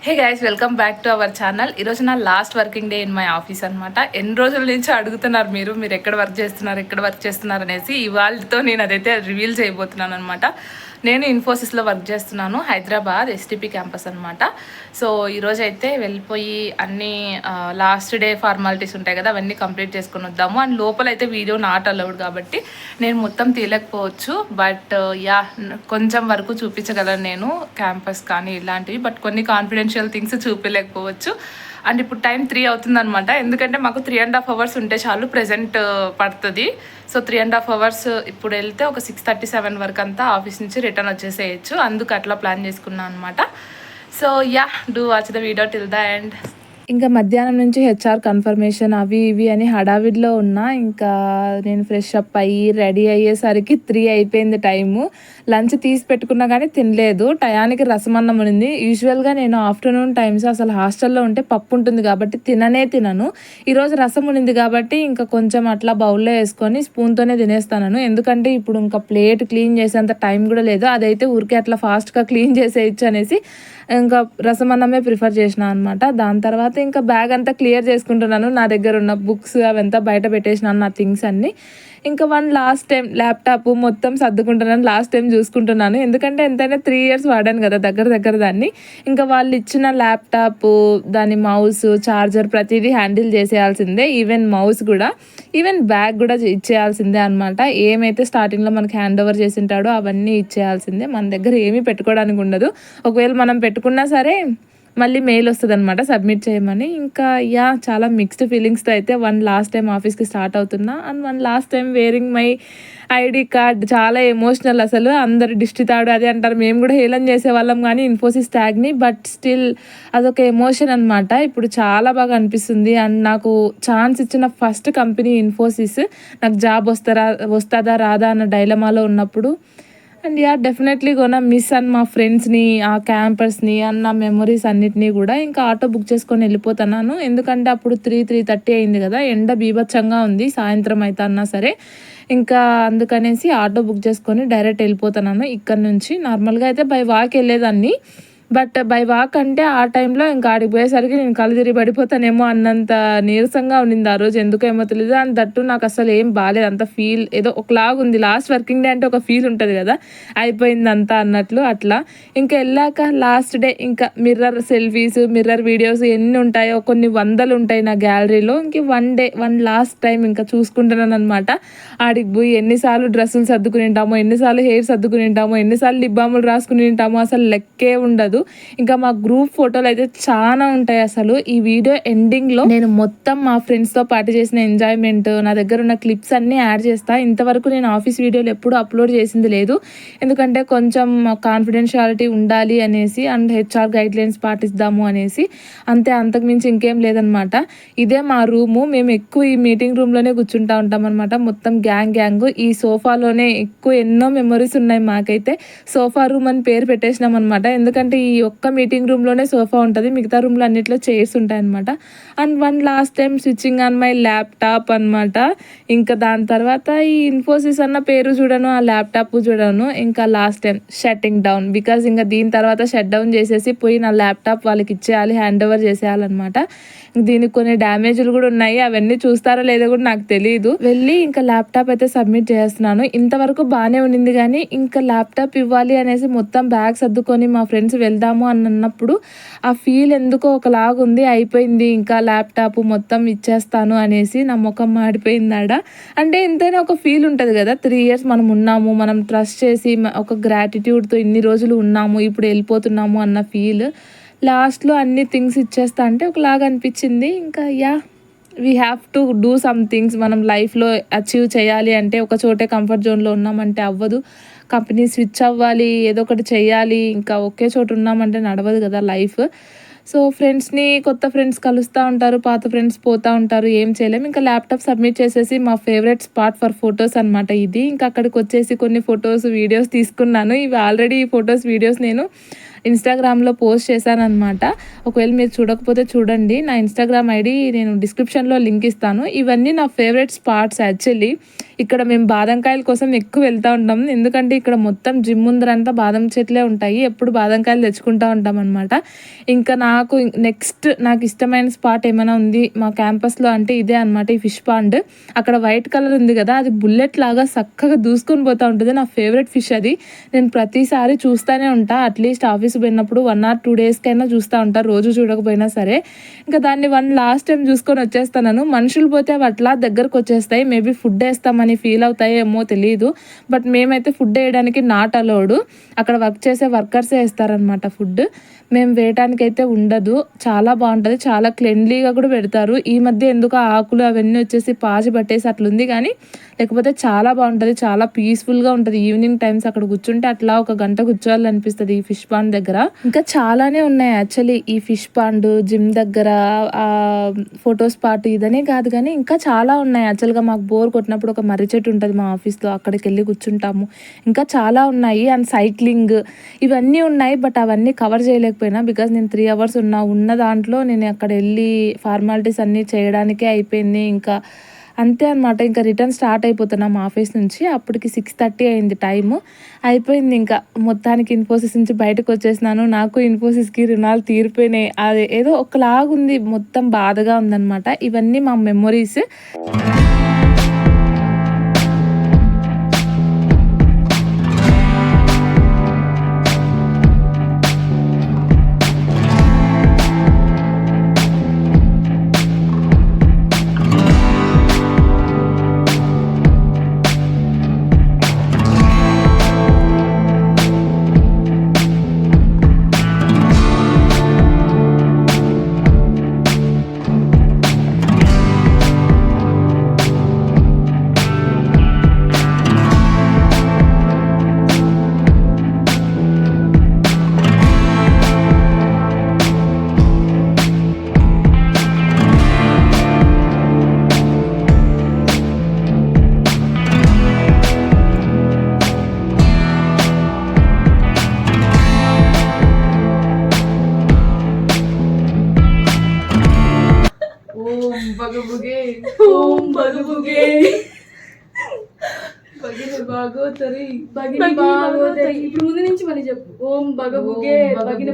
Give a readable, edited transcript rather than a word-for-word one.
Hey guys, welcome back to our channel. ఈరోజు నా last working day in my office అనమాట. ఎన్ని రోజుల నుంచి అడుగుతున్నారు మీరు ఎక్కడ వర్క్ చేస్తున్నారు అనేసి. ఇవాళతో నేను అదైతే రివీల్ చేయబోతున్నాను అనమాట. నేను ఇన్ఫోసిస్లో వర్క్ చేస్తున్నాను, హైదరాబాద్ ఎస్టీపీ క్యాంపస్ అనమాట. సో ఈరోజు అయితే వెళ్ళిపోయి అన్నీ లాస్ట్ డే ఫార్మాలిటీస్ ఉంటాయి కదా, అవన్నీ కంప్లీట్ చేసుకొని వద్దాము. అండ్ లోపల అయితే వీడియో నాట్ అలౌడ్ కాబట్టి నేను మొత్తం తీయలేకపోవచ్చు. బట్ యా, కొంచెం వరకు చూపించగలను నేను క్యాంపస్ కానీ ఇలాంటివి. బట్ కొన్ని కాన్ఫిడెన్షియల్ థింగ్స్ చూపించలేకపోవచ్చు. అండ్ ఇప్పుడు టైం 3 అవుతుంది అనమాట. ఎందుకంటే మాకు 3.5 hours ఉంటే చాలు, ప్రెజెంట్ పడుతుంది. సో 3.5 hours ఇప్పుడు వెళ్తే ఒక 6:37 వరకు అంతా ఆఫీస్ నుంచి రిటర్న్ వచ్చేసేయచ్చు. అందుకు అట్లా ప్లాన్ చేసుకున్నాను అనమాట. So yeah, do watch the video till the end. ఇంకా మధ్యాహ్నం నుంచి హెచ్ఆర్ కన్ఫర్మేషన్ అవి ఇవి అని హడావిడిలో ఉన్నా. ఇంకా నేను ఫ్రెష్ అప్ అయ్యి రెడీ అయ్యేసరికి 3 అయిపోయింది టైము. లంచ్ తీసి పెట్టుకున్నా కానీ తినలేదు. టయానికి రసమన్నం ఉంది. యూజువల్గా నేను ఆఫ్టర్నూన్ టైమ్స్ అసలు హాస్టల్లో ఉంటే పప్పు ఉంటుంది కాబట్టి తినను. ఈరోజు రసం ఉంది కాబట్టి ఇంకా కొంచెం అట్లా బౌల్లో వేసుకొని స్పూన్తోనే తినేస్తాను. ఎందుకంటే ఇప్పుడు ఇంకా ప్లేట్ క్లీన్ చేసేంత టైం కూడా లేదు. అదైతే ఊరికే అట్లా ఫాస్ట్గా క్లీన్ చేసేయచ్చు అనేసి ఇంకా రసమన్నమే ప్రిఫర్ చేసిన అనమాట. దాని తర్వాత ఇంకా బ్యాగ్ అంతా క్లియర్ చేసుకుంటున్నాను. నా దగ్గర ఉన్న బుక్స్ అవంతా బయట పెట్టేసినాను, నా థింగ్స్ అన్నీ. ఇంకా లాస్ట్ టైం ల్యాప్టాప్ మొత్తం సర్దుకుంటున్నాను, లాస్ట్ టైం చూసుకుంటున్నాను. ఎందుకంటే ఎంతైనా 3 years వాడాను కదా దగ్గర దాన్ని. ఇంకా వాళ్ళు ఇచ్చిన ల్యాప్టాప్, దాని మౌస్, ఛార్జర్ ప్రతిదీ హ్యాండిల్ చేసేయాల్సిందే. ఈవెన్ మౌస్ కూడా, ఈవెన్ బ్యాగ్ కూడా ఇచ్చేయాల్సిందే అనమాట. ఏమైతే స్టార్టింగ్లో మనకి హ్యాండ్ ఓవర్ చేసి ఉంటాడో అవన్నీ ఇచ్చేయాల్సిందే. మన దగ్గర ఏమీ పెట్టుకోవడానికి ఉండదు. ఒకవేళ మనం పెట్టుకున్నా సరే మళ్ళీ మెయిల్ వస్తుంది అనమాట సబ్మిట్ చేయమని. ఇంకా యా, చాలా మిక్స్డ్ ఫీలింగ్స్తో అయితే లాస్ట్ టైం ఆఫీస్కి స్టార్ట్ అవుతున్నా. And last time wearing my ID card. చాలా ఎమోషనల్ అసలు. అందరు దిష్టి తాడు అది అంటారు, మేము కూడా హేళన చేసేవాళ్ళం కానీ ఇన్ఫోసిస్ ట్యాగ్ని. బట్ స్టిల్ అదొక ఎమోషన్ అనమాట. ఇప్పుడు చాలా బాగా అనిపిస్తుంది. అండ్ నాకు ఛాన్స్ ఇచ్చిన ఫస్ట్ కంపెనీ ఇన్ఫోసిస్. నాకు జాబ్ వస్తుందా రాదా అన్న డైలమాలో ఉన్నప్పుడు. And yeah, definitely gonna miss అని మా ఫ్రెండ్స్ని, ఆ క్యాంపస్ని, అన్న మెమరీస్ అన్నిటినీ కూడా. ఇంకా ఆటో బుక్ చేసుకొని వెళ్ళిపోతున్నాను. ఎందుకంటే అప్పుడు 3:30 అయింది కదా, ఎండ బీభత్సంగా ఉంది. సాయంత్రం అయితే అన్నా సరే ఇంకా అందుకనేసి ఆటో బుక్ చేసుకొని డైరెక్ట్ వెళ్ళిపోతున్నాను ఇక్కడ నుంచి. నార్మల్గా అయితే బై వాక్ వెళ్ళేదాన్ని. బట్ బై వాక్ అంటే ఆ టైంలో ఇంకా ఆడికి పోయేసరికి నేను కళ్ళు తిరిగి పడిపోతానేమో అన్నంత నీరసంగా ఉండింది ఆ రోజు. ఎందుకో ఏమో తెలియదు. అండ్ దట్టు నాకు అసలు ఏం బాగాలేదు. అంత ఫీల్ ఏదో ఒకలాగా ఉంది. లాస్ట్ వర్కింగ్ డే అంటే ఒక ఫీల్ ఉంటుంది కదా, అయిపోయింది అంతా అన్నట్లు అట్లా. ఇంకా వెళ్ళాక లాస్ట్ డే ఇంకా మిర్రర్ సెల్ఫీస్, మిర్రర్ వీడియోస్ ఎన్ని ఉంటాయో, కొన్ని వందలు ఉంటాయి నా గ్యాలరీలో. ఇంక లాస్ట్ టైం ఇంకా చూసుకుంటున్నాను అనమాట. ఆడికి పోయి ఎన్నిసార్లు డ్రెస్సులు సర్దుకుని ఉంటామో, ఎన్నిసార్లు హెయిర్ సర్దుకుని ఉంటామో, ఎన్నిసార్లు లిప్ బాములు రాసుకుని ఉంటామో, అసలు లెక్కే ఉండదు. ఇంకా మా గ్రూప్ ఫోటోలు అయితే చాలా ఉంటాయి అసలు. ఈ వీడియో ఎండింగ్లో నేను మొత్తం మా ఫ్రెండ్స్తో పాటు చేసిన ఎంజాయ్మెంట్, నా దగ్గర ఉన్న క్లిప్స్ అన్నీ యాడ్ చేస్తా. ఇంతవరకు నేను ఆఫీస్ వీడియోలు ఎప్పుడు అప్లోడ్ చేసింది లేదు. ఎందుకంటే కొంచెం కాన్ఫిడెన్షియాలిటీ ఉండాలి అనేసి, అండ్ హెచ్ఆర్ గైడ్లైన్స్ పాటిద్దాము అనేసి. అంతే, అంతకుమించి ఇంకేం లేదనమాట. ఇదే మా రూము. మేము ఎక్కువ ఈ మీటింగ్ రూమ్లోనే కూర్చుంటా ఉంటాం అనమాట. మొత్తం గ్యాంగ్. ఈ సోఫాలోనే ఎక్కువ ఎన్నో మెమరీస్ ఉన్నాయి మాకైతే. సోఫా రూమ్ అని పేరు పెట్టేసినాం అనమాట. ఎందుకంటే ఈ ఒక్క మీటింగ్ రూమ్లోనే సోఫా ఉంటుంది, మిగతా రూమ్లో అన్నిట్లో చైర్స్ ఉంటాయి అనమాట. And last time switching on my laptop అనమాట. ఇంకా దాని తర్వాత ఈ ఇన్ఫోసిస్ అన్న పేరు చూడను, ఆ ల్యాప్టాప్ చూడను. ఇంకా last time shutting down. Because ఇంకా దీని తర్వాత షట్ డౌన్ చేసేసి పోయి నా ల్యాప్టాప్ వాళ్ళకి ఇచ్చేయాలి, హ్యాండ్ ఓవర్ చేసేయాలన్నమాట. దీనికి కొన్ని డ్యామేజ్లు కూడా ఉన్నాయి. అవన్నీ చూస్తారో లేదో కూడా నాకు తెలియదు. వెళ్ళి ఇంకా ల్యాప్టాప్ అయితే సబ్మిట్ చేస్తున్నాను. ఇంతవరకు బాగానే ఉండింది కానీ ఇంకా ల్యాప్టాప్ ఇవ్వాలి అనేసి మొత్తం బ్యాగ్ సర్దుకొని మా ఫ్రెండ్స్ వెళ్దాము అని అన్నప్పుడు ఆ ఫీల్ ఎందుకో ఒకలాగుంది. అయిపోయింది ఇంకా ల్యాప్టాప్ మొత్తం ఇచ్చేస్తాను అనేసి నా ముఖం మాడిపోయింది ఆడ. అంటే ఎంతైనా ఒక ఫీల్ ఉంటుంది కదా, 3 years మనం ఉన్నాము, మనం ట్రస్ట్ చేసి ఒక గ్రాటిట్యూడ్తో ఇన్ని రోజులు ఉన్నాము, ఇప్పుడు వెళ్ళిపోతున్నాము అన్న ఫీల్. లాస్ట్లో అన్ని థింగ్స్ ఇచ్చేస్తా అంటే ఒకలాగా అనిపించింది. ఇంకా yeah, we have to do some things. మనం లైఫ్లో అచీవ్ చేయాలి అంటే ఒక చోటే కంఫర్ట్ జోన్లో ఉన్నామంటే అవ్వదు. కంపెనీ స్విచ్ అవ్వాలి, ఏదో ఒకటి చేయాలి. ఇంకా ఒకే చోట ఉన్నామంటే నడవదు కదా లైఫ్. సో కొత్త ఫ్రెండ్స్ కలుస్తూ ఉంటారు, పాత ఫ్రెండ్స్ పోతూ ఉంటారు, ఏం చేయలేము. ఇంకా ల్యాప్టాప్ సబ్మిట్ చేసేసి మా ఫేవరెట్ స్పాట్ ఫర్ ఫొటోస్ అనమాట ఇది. ఇంకా అక్కడికి వచ్చేసి కొన్ని ఫొటోస్, వీడియోస్ తీసుకున్నాను. ఇవి ఆల్రెడీ ఈ ఫొటోస్, వీడియోస్ నేను ఇన్స్టాగ్రామ్లో పోస్ట్ చేశాను అనమాట. ఒకవేళ మీరు చూడకపోతే చూడండి. నా ఇన్స్టాగ్రామ్ ఐడి నేను డిస్క్రిప్షన్లో లింక్ ఇస్తాను. ఇవన్నీ నా ఫేవరెట్ స్పాట్స్ యాక్చువల్లీ. ఇక్కడ మేము బాదంకాయల కోసం ఎక్కువ వెళ్తూ ఉంటాం, ఎందుకంటే ఇక్కడ మొత్తం జిమ్ ముందరంతా బాదం చెట్లే ఉంటాయి. ఎప్పుడు బాదంకాయలు తెచ్చుకుంటూ ఉంటాం అనమాట. ఇంకా నాకు నెక్స్ట్ నాకు ఇష్టమైన స్పాట్ ఏమైనా ఉంది మా క్యాంపస్లో అంటే ఇదే అనమాట, ఈ ఫిష్ పాండ్. అక్కడ వైట్ కలర్ ఉంది కదా, అది బుల్లెట్ లాగా చక్కగా దూసుకొని పోతూ ఉంటుంది. నా ఫేవరెట్ ఫిష్ అది. నేను ప్రతిసారి చూస్తూనే ఉంటా, అట్లీస్ట్ ఆఫీస్ పోయినప్పుడు 1 or 2 daysకైనా చూస్తూ ఉంటాను, రోజు చూడకపోయినా సరే. ఇంకా దాన్ని లాస్ట్ టైం చూసుకొని వచ్చేస్తాను. మనుషులు పోతే అవి అట్లా దగ్గరకు వచ్చేస్తాయి. మేబీ ఫుడ్ వేస్తామని ఫీల్ అవుతాయేమో తెలియదు, బట్ మేమైతే ఫుడ్ వేయడానికి నాట్ అలౌడ్. అక్కడ వర్క్ చేసే వర్కర్సే వేస్తారనమాట ఫుడ్. మేము వేయటానికైతే ఉండదు. చాలా బాగుంటుంది, చాలా క్లెన్లీగా కూడా పెడతారు. ఈ మధ్య ఎందుకు ఆకులు అవన్నీ వచ్చేసి పాచి పట్టేసి అట్లుంది, కానీ లేకపోతే చాలా బాగుంటుంది, చాలా పీస్ఫుల్గా ఉంటుంది. ఈవినింగ్ టైమ్స్ అక్కడ కూర్చుంటే అట్లా 1 గంట కూర్చోవాలనిపిస్తుంది ఈ ఫిష్ పాండ్ దగ్గర. ఇంకా చాలానే ఉన్నాయి యాక్చువల్లీ ఈ ఫిష్ పాండ్, జిమ్ దగ్గర, ఫోటో స్పాట్ ఇదనే కాదు కానీ ఇంకా చాలా ఉన్నాయి. యాక్చువల్గా మాకు బోర్ కొట్టినప్పుడు ఒక మర్రి చెట్టు ఉంటుంది మా ఆఫీస్లో, అక్కడికి వెళ్ళి కూర్చుంటాము. ఇంకా చాలా ఉన్నాయి. అండ్ సైక్లింగ్ ఇవన్నీ ఉన్నాయి, బట్ అవన్నీ కవర్ చేయలేకపోయినా బికాజ్ నేను 3 hours ఉన్న దాంట్లో నేను అక్కడ వెళ్ళి ఫార్మాలిటీస్ అన్నీ చేయడానికే అయిపోయింది. ఇంకా అంతే అనమాట. ఇంకా రిటర్న్ స్టార్ట్ అయిపోతున్నాం ఆఫీస్ నుంచి. అప్పటికి 6:30 అయింది టైము. అయిపోయింది ఇంకా మొత్తానికి. ఇన్ఫోసిస్ నుంచి బయటకు వచ్చేసినాను. నాకు ఇన్ఫోసిస్కి రుణాలు తీరిపోయినాయి. అది ఏదో ఒకలాగుంది, మొత్తం బాధగా ఉందన్నమాట. ఇవన్నీ మా మెమొరీస్. ఓం బగబుగే భగిని భాగోతరి ఇప్పుడు ముందు నుంచి మళ్ళీ చెప్పు. ఓం బగబుగే భగిని